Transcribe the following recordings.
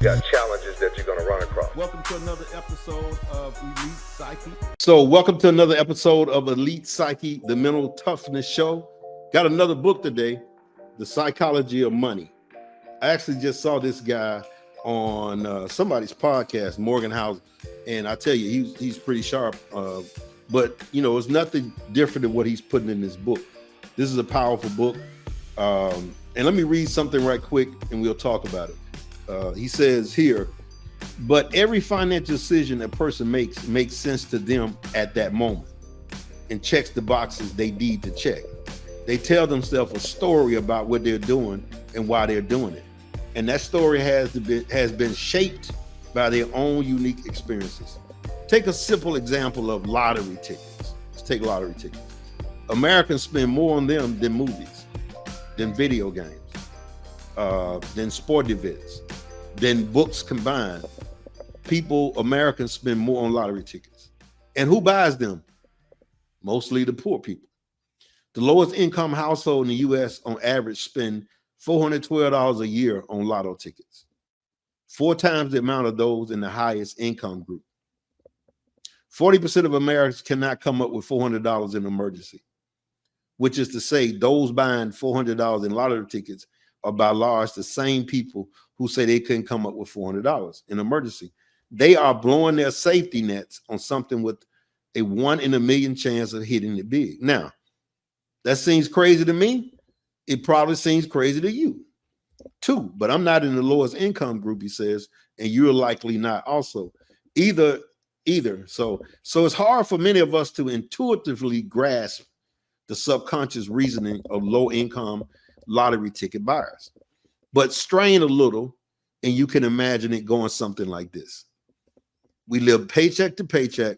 got challenges that you're going to run across. Welcome to another episode of Elite Psyche. So, welcome to another episode of Elite Psyche, the Mental Toughness Show. Got another book today, The Psychology of Money. I actually just saw this guy on somebody's podcast, Morgan House, and I tell you, he's pretty sharp. But you know, it's nothing different than what he's putting in this book. This is a powerful book, and let me read something right quick, and we'll talk about it. He says here, but every financial decision a person makes sense to them at that moment and checks the boxes they need to check. They tell themselves a story about what they're doing and why they're doing it. And that story has been shaped by their own unique experiences. Take a simple example of lottery tickets. Let's take lottery tickets. Americans spend more on them than movies, than video games, than sport events, than books combined. Americans spend more on lottery tickets. And who buys them? Mostly the poor people. The lowest income household in the U.S. on average spend $412 a year on lotto tickets, 4 times the amount of those in the highest income group. 40% of Americans cannot come up with $400 in an emergency, which is to say those buying $400 in lottery tickets are by large the same people who say they couldn't come up with $400 in emergency. They are blowing their safety nets on something with a 1 in a million chance of hitting it big. Now, that seems crazy to me. It probably seems crazy to you too, but I'm not in the lowest income group, he says, and you're likely not also either. So it's hard for many of us to intuitively grasp the subconscious reasoning of low income lottery ticket buyers. But strain a little and you can imagine it going something like this. We live paycheck to paycheck.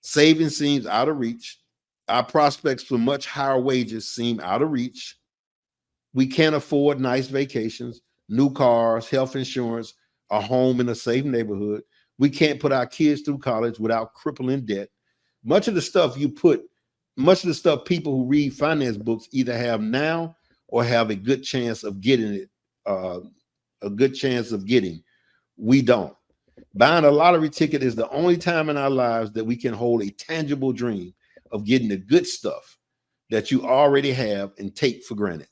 Saving seems out of reach. Our prospects for much higher wages seem out of reach. We can't afford nice vacations, new cars, health insurance, a home in a safe neighborhood. We can't put our kids through college without crippling debt. Much of the stuff people who read finance books either have now or have a good chance of getting it. We don't. Buying a lottery ticket is the only time in our lives that we can hold a tangible dream of getting the good stuff that you already have and take for granted.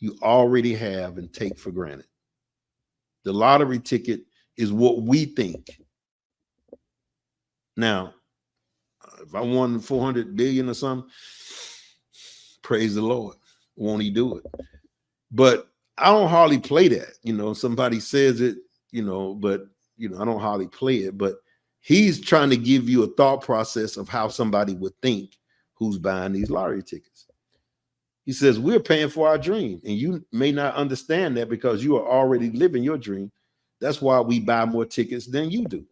You already have and take for granted. The lottery ticket is what we think. Now, if I won 400 billion or something, praise the Lord. Won't he do it? But I don't hardly play that. You know, somebody says it, but I don't hardly play it. But he's trying to give you a thought process of how somebody would think who's buying these lottery tickets. He says, we're paying for our dream. And you may not understand that because you are already living your dream. That's why we buy more tickets than you do.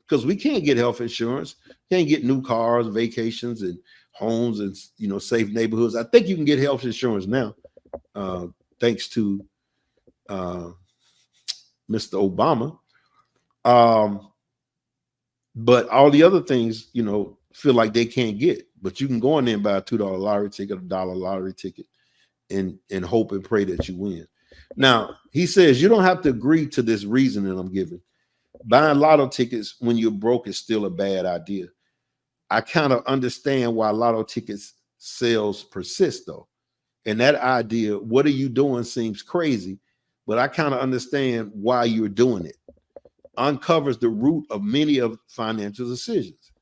Because we can't get health insurance, can't get new cars, vacations, and homes, and safe neighborhoods. I think you can get health insurance now, thanks to Mr. Obama. But all the other things, feel like they can't get. But you can go in there and buy a $2 lottery ticket, a $1 lottery ticket, and hope and pray that you win. Now, he says you don't have to agree to this reasoning I'm giving. Buying lotto tickets when you're broke is still a bad idea. I kind of understand why lotto tickets sales persist, though. And that idea, what are you doing, seems crazy, but I kind of understand why you're doing it. Uncovers the root of many of financial decisions.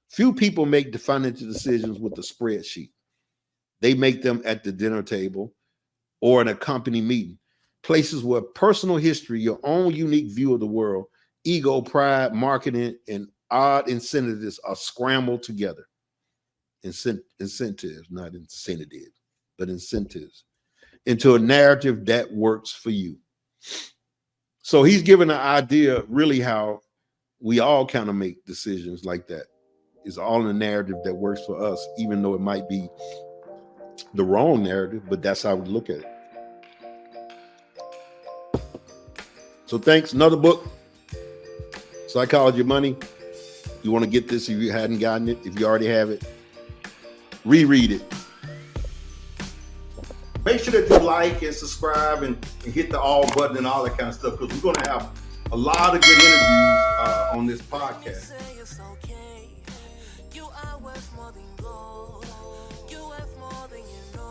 Few people make the financial decisions with a spreadsheet. They make them at the dinner table or in a company meeting, places where personal history, your own unique view of the world, ego, pride, marketing, and odd incentives are scrambled together. Incentives, not incentive, but incentives into a narrative that works for you. So he's given an idea really how we all kind of make decisions like that. It's all in a narrative that works for us, even though it might be the wrong narrative, but that's how we look at it. So thanks. Another book, Psychology of Money. You want to get this if you hadn't gotten it. If you already have it, reread it. Make sure that you like and subscribe and hit the all button and all that kind of stuff, because we're going to have a lot of good interviews on this podcast. You are worth more than gold. You have more than you know.